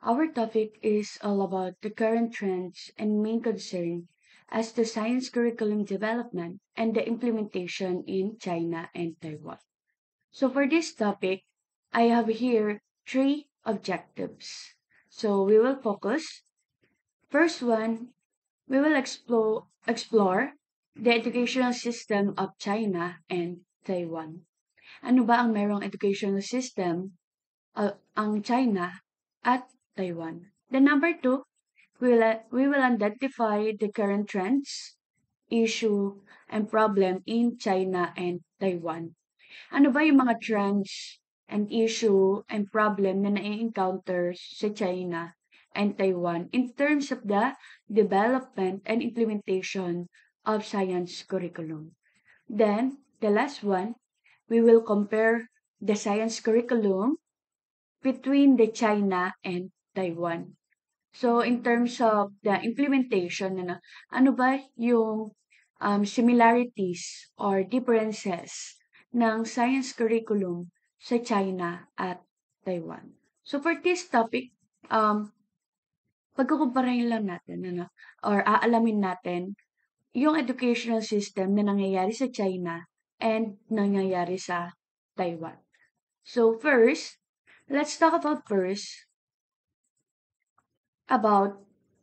Our topic is all about the current trends and main concern as the science curriculum development and the implementation in China and Taiwan. So for this topic, I have here three objectives. So we will focus. First one, we will explore the educational system of China and Taiwan. Ano ba ang merong educational system ang China at Taiwan? Then number two, we will identify the current trends, issue, and problem in China and Taiwan. Ano ba yung mga trends and issue and problem na nai-encounter sa China and Taiwan in terms of the development and implementation of science curriculum? Then, the last one, we will compare the science curriculum between the China and Taiwan. So, in terms of the implementation, ano ba yung similarities or differences ng science curriculum sa China at Taiwan? So, for this topic, pagkukumparahin lang natin, or aalamin natin yung educational system na nangyayari sa China and nangyayari sa Taiwan. So, first, let's talk about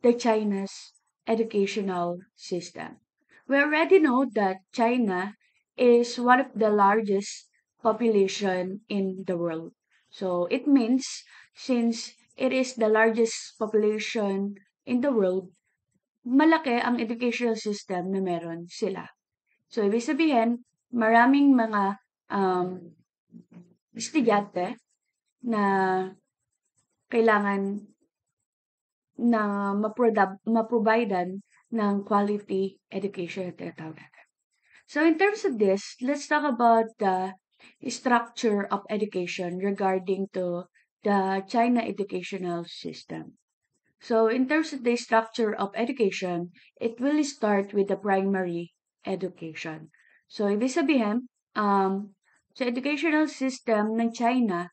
the China's educational system. We already know that China is one of the largest population in the world. So it means since it is the largest population in the world, malaki ang educational system na meron sila. So ibig sabihin, maraming mga estudyante na kailangan na ma-providean ng quality education na tinatawag natin. So in terms of this, let's talk about the structure of education regarding to the China educational system. So in terms of the structure of education, it will start with the primary education. So ibig sabihin, sa educational system ng China,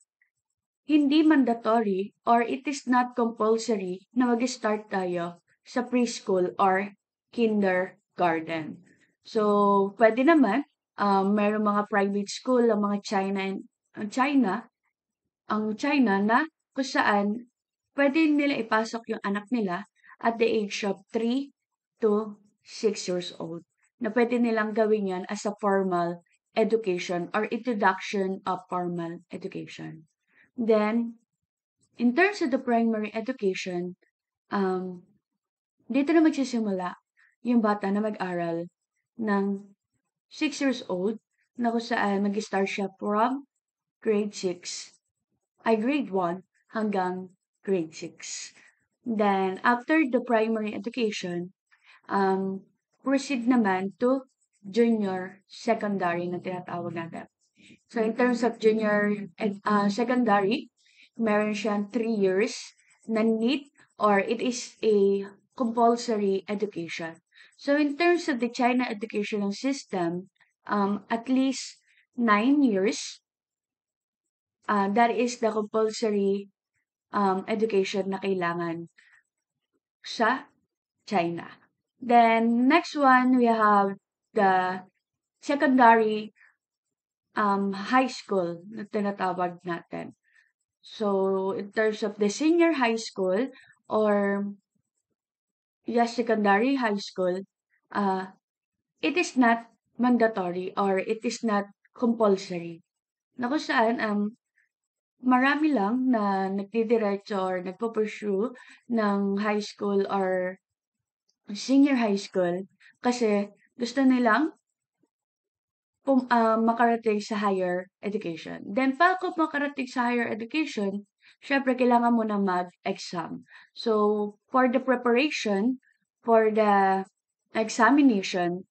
hindi mandatory or it is not compulsory na mag-start tayo sa preschool or kindergarten. So, pwede naman, mayroong mga private school ang mga China na kung saan pwede nila ipasok yung anak nila at the age of 3 to 6 years old. Na pwede nilang gawin yan as a formal education or introduction of formal education. Then, in terms of the primary education, dito na magsisimula yung bata na mag-aral ng 6 years old na kung saan mag-start siya from grade 6, grade 1 hanggang grade 6. Then, after the primary education, proceed naman to junior secondary na tinatawag natin. So, in terms of secondary, meron siyang 3 years na NEET or it is a compulsory education. So, in terms of the China educational system, at least 9 years, that is the compulsory education na kailangan sa China. Then, next one, we have the secondary high school na tinatawag natin. So, in terms of the senior high school or secondary high school, it is not mandatory or it is not compulsory. Na kung saan, marami lang na nagdidiretso or nagpo-pursue ng high school or senior high school kasi gusto nilang makarating sa higher education. Then, bago makarating sa higher education, syempre kailangan mo na mag-exam. So, for the preparation, for the examination,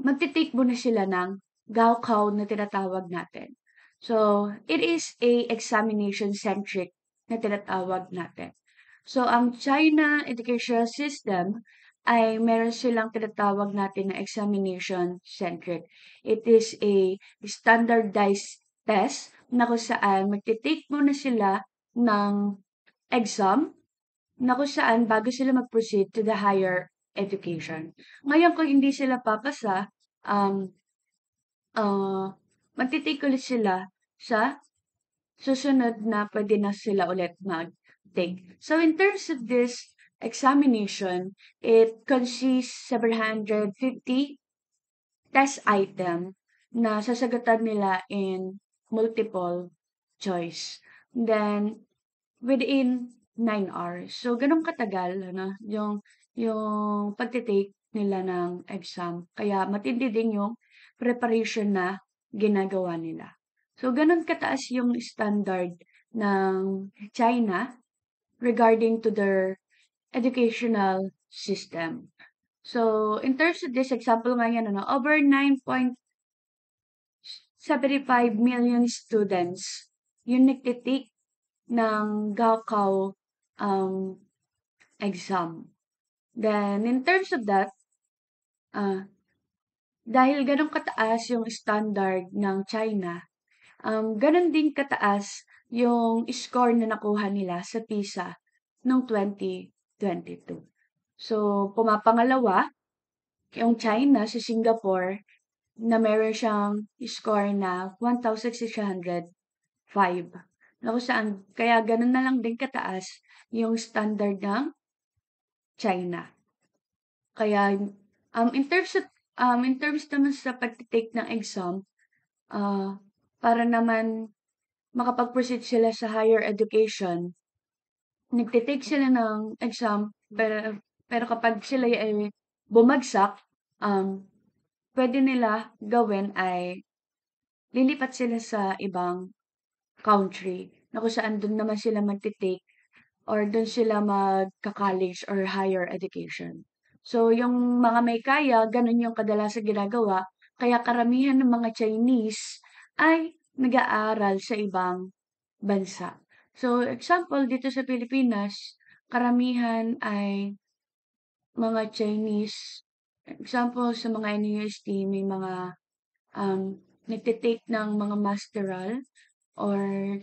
magte-take muna sila ng Gaokao na tinatawag natin. So, it is a examination-centric na tinatawag natin. So, ang China educational system ay meron silang tinatawag natin na examination-centric. It is a standardized test na kung saan magte-take muna sila ng exam na kung saan bago sila mag-proceed to the higher education. Ngayon kung hindi sila papasa, um, magte-take ulit sila sa susunod na pwede na sila ulit mag-take. So in terms of this examination, it consists 750 test item na sasagutan nila in multiple choice. Then within 9 hours. So gano'n katagal ano, yung pagte-take nila ng exam. Kaya matindi din yung preparation na ginagawa nila. So gano'n kataas yung standard ng China regarding to their educational system. So in terms of this example nga yan ano, over 9.75 million students yung nagte-take ng Gaokao exam. Then in terms of that, ah, dahil gano'n kataas yung standard ng China, gano'n din kataas yung score na nakuha nila sa PISA nung 2022. So, pumapangalawa yung China sa Singapore na meron siyang score na 1,605 na kung saan kaya gano'n na lang din kataas yung standard ng China. Kaya, in terms naman sa pagte-take ng exam, para naman makapag-proceed sila sa higher education, nagte-take sila ng exam pero kapag sila ay bumagsak, puwede nila gawin ay lilipat sila sa ibang country na kung saan dun naman sila magte-take or dun sila magka-college or higher education. So, yung mga may kaya, ganun yung kadalasang ginagawa. Kaya karamihan ng mga Chinese ay nag-aaral sa ibang bansa. So, example, dito sa Pilipinas, karamihan ay mga Chinese. Example, sa mga NUST, may mga nagte-take ng mga masteral or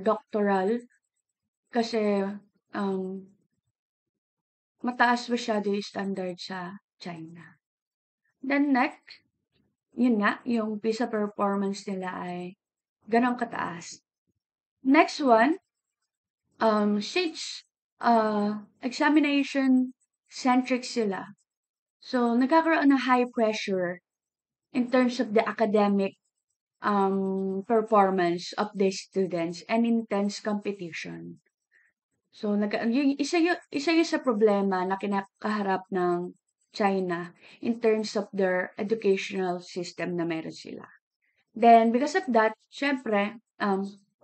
doctoral kasi um, mataas masyado yung standard sa China. Then next, yun nga, yung PISA performance nila ay ganong kataas. Next one, since examination-centric sila, so nagkakaroon ng high pressure in terms of the academic performance of the students and intense competition. So yung isa yun sa problema na kinakaharap ng China in terms of their educational system na meron sila. Then because of that, siyempre,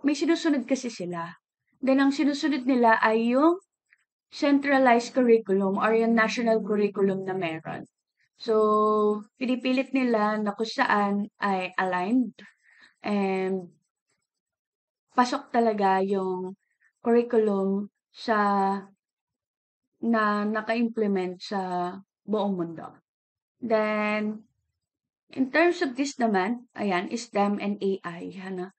may sinusunod kasi sila. Then ang sinusunod nila ay yung centralized curriculum or yung national curriculum na meron. So, pinipilit nila na kung saan ay aligned and pasok talaga yung curriculum na naka-implement sa buong mundo. Then, in terms of this naman, ayan, STEM and AI, ano,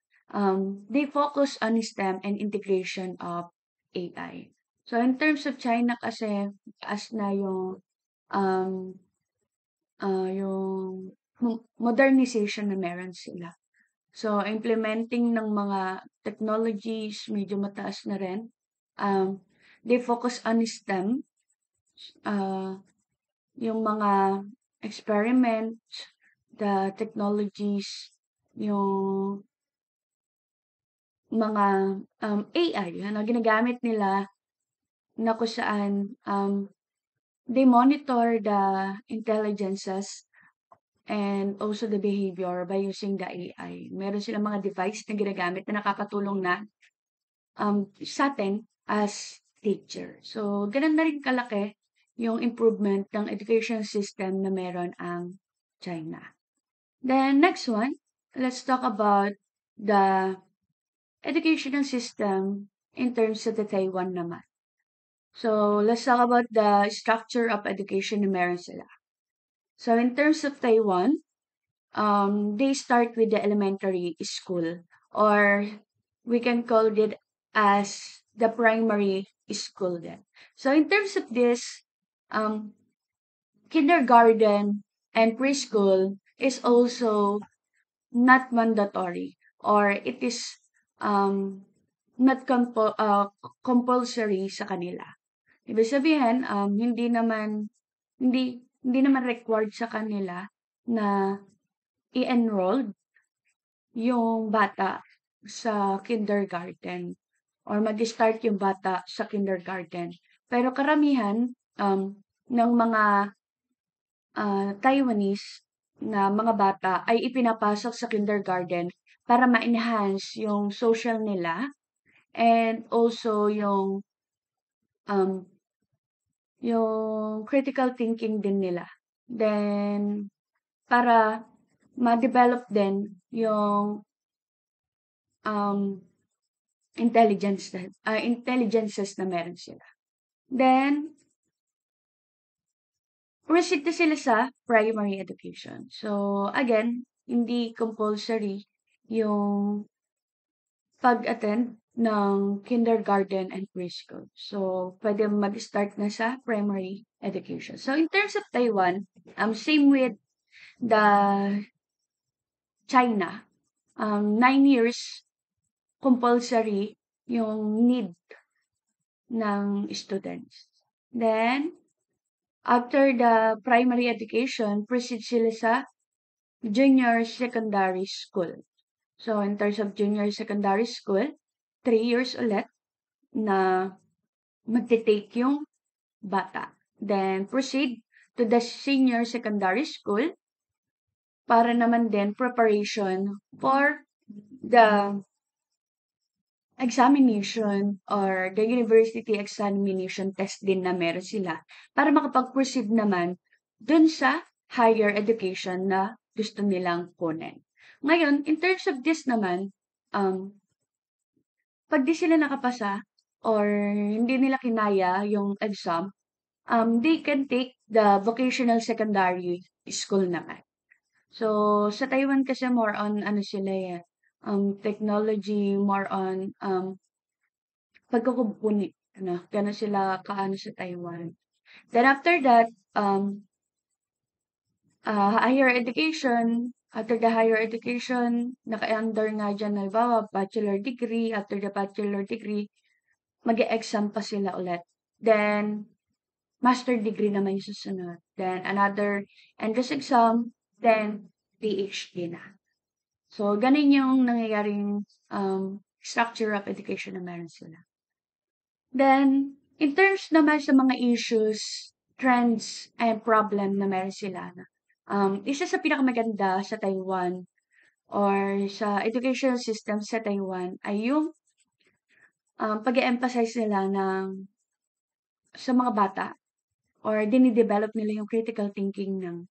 they focus on STEM and integration of AI. So, in terms of China kasi, as na um, yung modernization na meron sila. So, implementing ng mga technologies, medyo mataas na rin. They focus on STEM, yung mga experiments, the technologies, yung mga AI na ginagamit nila na kung saan they monitor the intelligences and also the behavior by using the AI. Meron silang mga device na ginagamit na nakakatulong na sa'tin as teacher. So, gano'n na rin kalaki yung improvement ng education system na meron ang China. Then next one, let's talk about the educational system in terms of the Taiwan naman. So, let's talk about the structure of education na meron sila. So, in terms of Taiwan, they start with the elementary school or we can call it as the primary school then. So in terms of this, um, kindergarten and preschool is also not mandatory, or it is um, not compulsory sa kanila. Ibig sabihin, hindi naman required sa kanila na i-enroll yung bata sa kindergarten or mag-start yung bata sa kindergarten. Pero karamihan ng mga Taiwanese na mga bata ay ipinapasok sa kindergarten para ma-enhance yung social nila and also um, yung critical thinking din nila. Then, para ma-develop din yung um, intelligences na meron sila. Then, proceed na sila sa primary education. So, again, hindi compulsory yung pag-attend ng kindergarten and preschool. So, pwede mag-start na sa primary education. So, in terms of Taiwan, same with the China, 9 years compulsory yung need ng students. Then, after the primary education, proceed sila sa junior secondary school. So, in terms of junior secondary school, 3 years ulit na magte-take yung bata. Then, proceed to the senior secondary school para naman din preparation for the examination or the university examination test din na meron sila para makapag-proceed naman dun sa higher education na gusto nilang kunin. Ngayon, in terms of this naman, um, 'pag di sila nakapasa or hindi nila kinaya yung exam, they can take the vocational secondary school naman. So, sa Taiwan kasi more on ano sila eh, technology, more on pagkukumpuni, ano, gano'n sila kaano sa Taiwan. Then after that, higher education, after the higher education, naka-under nga diyan halimbawa bachelor degree, after the bachelor degree, mag-e-exam pa sila ulit. Then, master degree naman yung susunod. Then, another entrance exam, then PhD na. So, ganun yung nangyayaring structure of education na meron sila. Then, in terms naman sa mga issues, trends, and problem na meron sila na, isa sa pinakamaganda sa Taiwan or sa educational system sa Taiwan ay yung pag-e-emphasize nila sa mga bata or dinidevelop nila yung critical thinking ng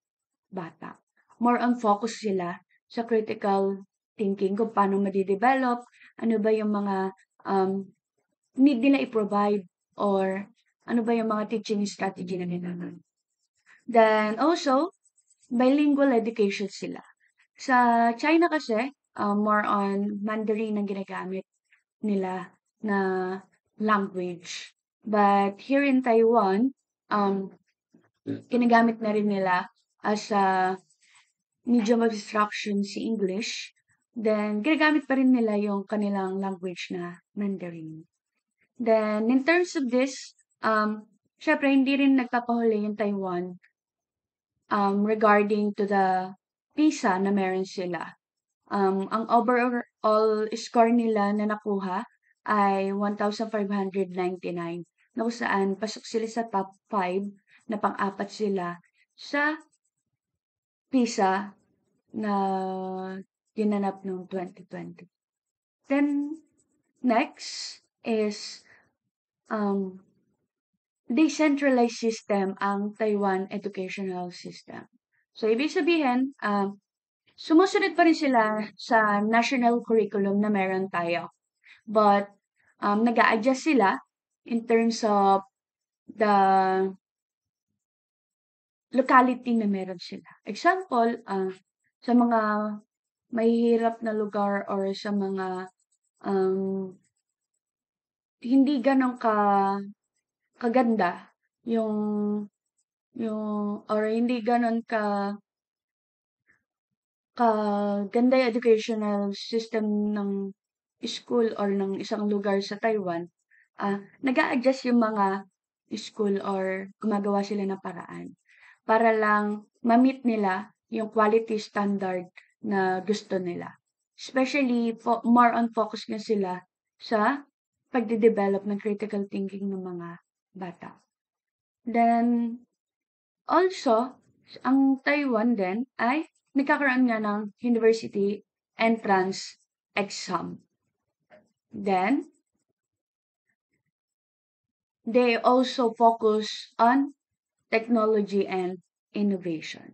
bata. More on focus sila sa critical thinking kung paano made-develop, ano ba yung mga um, need nila i-provide or ano ba yung mga teaching strategy na kailangan. Then also, bilingual education sila. Sa China kasi, more on Mandarin ang ginagamit nila na language. But here in Taiwan, ginagamit na rin nila as a medium of instruction si English. Then, ginagamit pa rin nila yung kanilang language na Mandarin. Then, in terms of this, syempre hindi rin nagpapahuli yung Taiwan regarding to the PISA na meron sila. Ang overall score nila na nakuha ay 1,599 na kung saan pasok sila sa top 5 na pang-apat sila sa PISA na ginanap noong 2020. Then, next is decentralized system ang Taiwan educational system. So, ibig sabihin, sumusunod pa rin sila sa national curriculum na meron tayo. But, nag-a-adjust sila in terms of the locality na meron sila. Example, sa mga mahihirap na lugar or sa mga um, hindi gano'n kaganda yung or hindi gano'n kaganda yung educational system ng school or ng isang lugar sa Taiwan. Nag-a-adjust yung mga school or gumagawa sila ng paraan para lang ma-meet nila yung quality standard na gusto nila. Especially more on focus nga sila sa pagde-develop ng critical thinking ng mga bata. Then also, ang Taiwan din ay nagkakaroon nga ng university entrance exam. Then, they also focus on technology and innovation.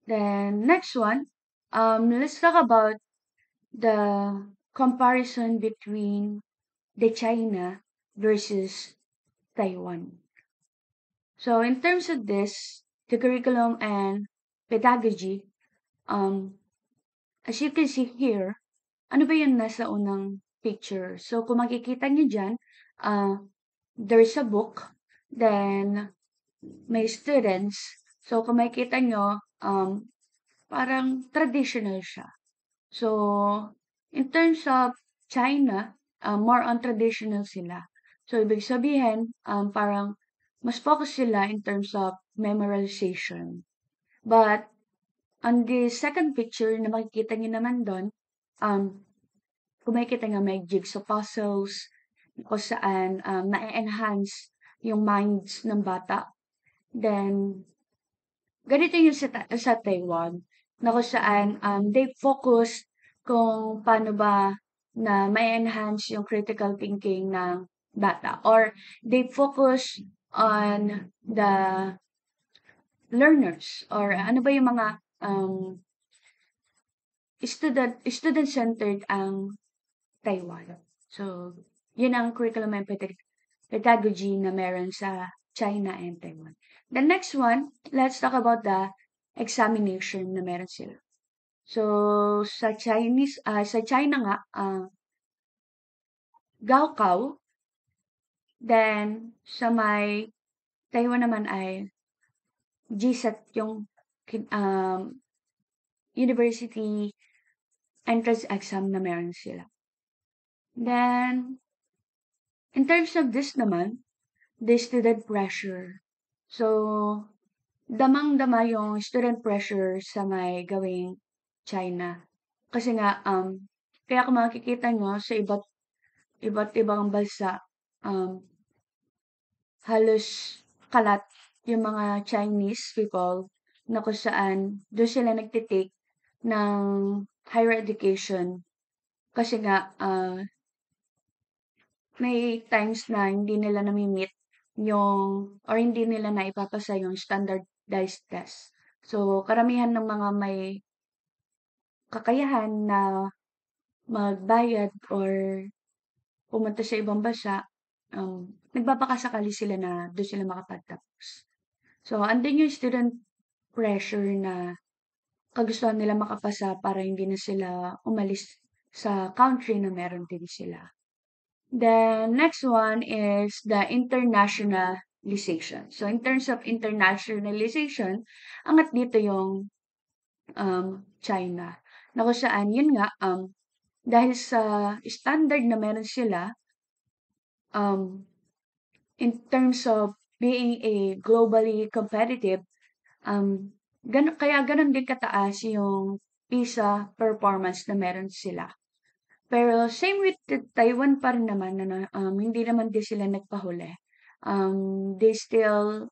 Then, next one, let's talk about the comparison between the China versus Taiwan. So, in terms of this, the curriculum and pedagogy, um, as you can see here, ano ba yung nasa unang picture? So, kung makikita niyo dyan, there's a book, then may students. So, kung makikita nyo, parang traditional siya. So, in terms of China, more on traditional sila. So, ibig sabihin, parang mas focus sila in terms of memorization. But, on the second picture na makikita niyo naman doon, kung makikita nga may jigsaw puzzles, kung saan na-enhance yung minds ng bata. Then, ganito yung sa Taiwan, na kung saan they focus kung paano ba na may enhance yung critical thinking ng bata or they focus on the learners or ano ba yung mga student-centered ang Taiwan. So, yun ang curriculum and pedagogy na meron sa China and Taiwan. The next one, let's talk about the examination na meron sila. So, sa China nga, Gaokao, then sa may Taiwan naman ay GSAT yung university entrance exam na meron sila. Then, in terms of this naman, the student pressure. So, damang-dama yung student pressure sa may gawing China. Kasi nga, kaya kung makikita nyo sa iba't ibang bansa, halos kalat yung mga Chinese people na kung saan doon sila nagtitake ng higher education. Kasi nga, may times na hindi nila nami-meet yung or hindi nila naipapasa yung standardized test. So, karamihan ng mga may kakayahan na magbayad or pumunta sa ibang bansa, nagbabakasakali sila na doon sila makapagtapos. So, andun yung student pressure na kagustuhan nila makapasa para hindi na sila umalis sa country na meron din sila. The next one is the internationalization. So, in terms of internationalization, angat dito yung China. Na kung saan, yun nga, dahil sa standard na meron sila, in terms of being a globally competitive, kaya ganun din kataas yung PISA performance na meron sila. Pero same with the Taiwan pa rin naman na hindi naman din sila nagpahuli. They still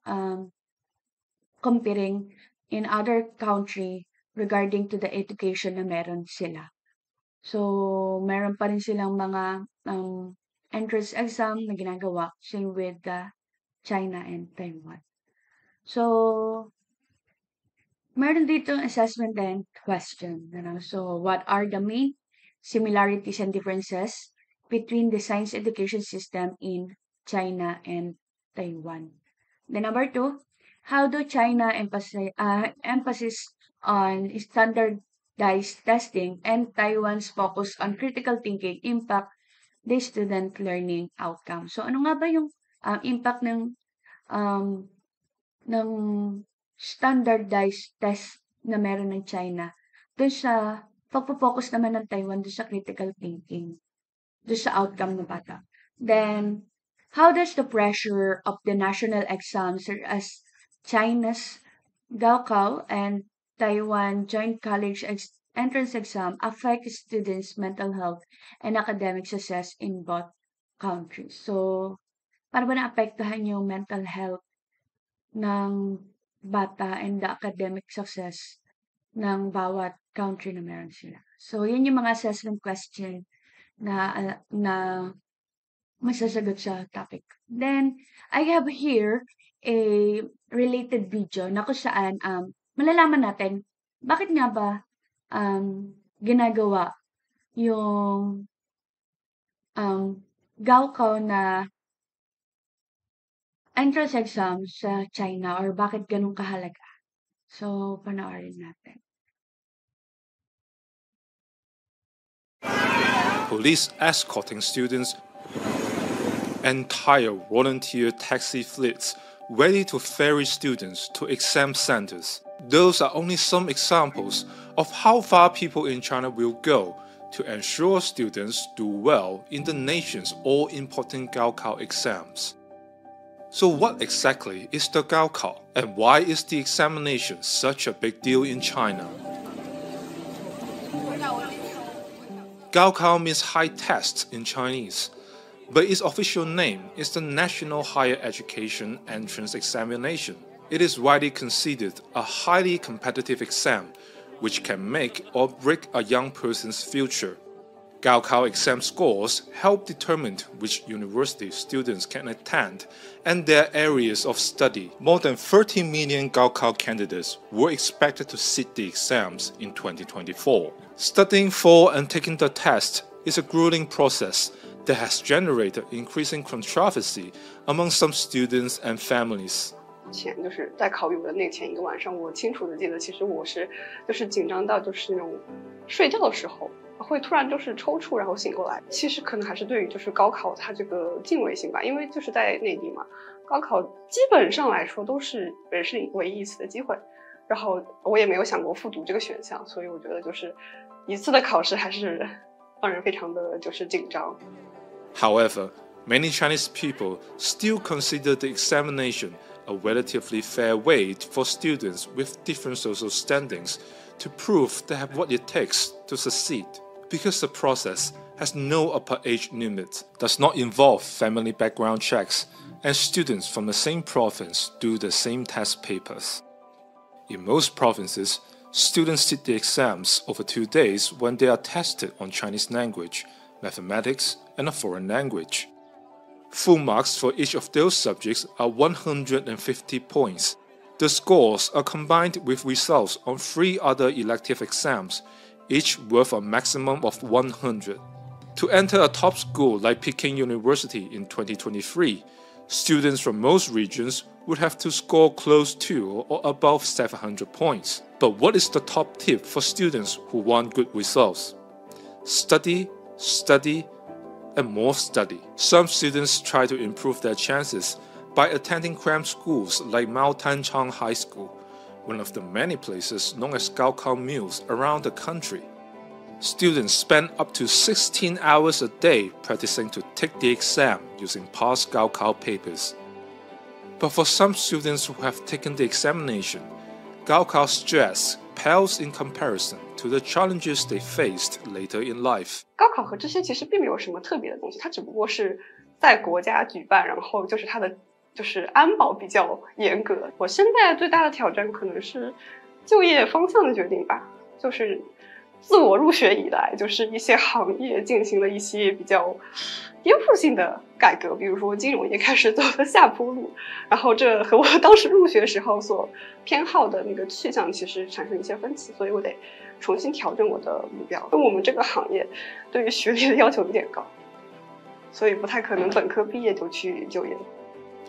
competing in other country regarding to the education na meron sila. So, meron pa rin silang mga entrance exam na ginagawa same with China and Taiwan. So, meron dito assessment and question. So, what are the main similarities and differences between the science education system in China and Taiwan? The number 2, how do China emphasis on standardized testing, and Taiwan's focus on critical thinking impact the student learning outcome. So ano nga ba yung impact um, ng standardized test na meron ng China dun sa pagpo-focus naman ng Taiwan dun sa critical thinking, dun sa outcome ng bata? Then, how does the pressure of the national exams as China's Gaokao and Taiwan Joint College Entrance Exam affect students' mental health and academic success in both countries? So, paano ba naapektuhan yung mental health ng bata and the academic success ng bawat country na meron sila? So, yun yung mga assessment question na masasagot sa topic. Then, I have here a related video na kung saan malalaman natin bakit nga ba ginagawa yung Gaokao na entrance exam sa China or bakit ganun kahalaga. So, panoorin natin. Police escorting students, entire volunteer taxi fleets ready to ferry students to exam centers. Those are only some examples of how far people in China will go to ensure students do well in the nation's all-important Gaokao exams. So what exactly is the Gaokao, and why is the examination such a big deal in China? Gaokao means high test in Chinese, but its official name is the National Higher Education Entrance Examination. It is widely considered a highly competitive exam which can make or break a young person's future. Gaokao exam scores help determine which university students can attend and their areas of study. More than 30 million Gaokao candidates were expected to sit the exams in 2024. Studying for and taking the test is a grueling process that has generated increasing controversy among some students and families. 就是在考语文那前一个晚上，我清楚的记得，其实我是紧张到那种睡觉的时候会突然抽搐，然后醒过来。其实可能还是对于高考它这个敬畏心吧，因为在内地嘛，高考基本上来说都是人生唯一一次的机会，然后我也没有想过复读这个选项，所以我觉得一次的考试还是让人非常的紧张。However, many Chinese people still consider the examination a relatively fair way for students with different social standings to prove they have what it takes to succeed, because the process has no upper age limit, does not involve family background checks, and students from the same province do the same test papers. In most provinces, students sit the exams over 2 days when they are tested on Chinese language, mathematics, and a foreign language. Full marks for each of those subjects are 150 points. The scores are combined with results on 3 other elective exams, each worth a maximum of 100. To enter a top school like Peking University in 2023, students from most regions would have to score close to or above 700 points. But what is the top tip for students who want good results? Study, study, and more study. Some students try to improve their chances by attending cram schools like Mao Tanchang High School, one of the many places known as Gaokao Mills around the country. Students spend up to 16 hours a day practicing to take the exam using past Gaokao papers. But for some students who have taken the examination, Gaokao stress pales in comparison to the challenges they faced later in life. 高考和这些其实并没有什么特别的东西，它只不过是在国家举办，然后它的安保比较严格。我现在最大的挑战可能是就业方向的决定吧，自我入学以来，一些行业进行了一些比较颠覆性的改革，比如说金融业开始走了下坡路，然后这和我当时入学时候所偏好的那个去向其实产生一些分歧，所以我得重新调整我的目标。我们这个行业对于学历的要求有点高，所以不太可能本科毕业就去就业。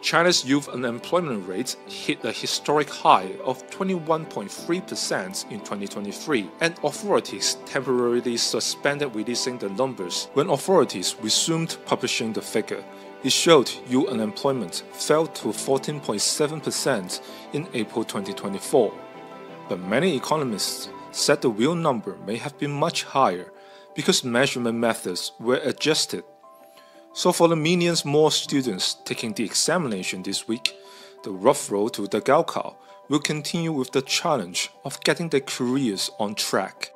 China's youth unemployment rate hit a historic high of 21.3% in 2023, and authorities temporarily suspended releasing the numbers. When authorities resumed publishing the figure, it showed youth unemployment fell to 14.7% in April 2024. But many economists said the real number may have been much higher because measurement methods were adjusted. So for the millions more students taking the examination this week, the rough road to the Gaokao will continue with the challenge of getting their careers on track.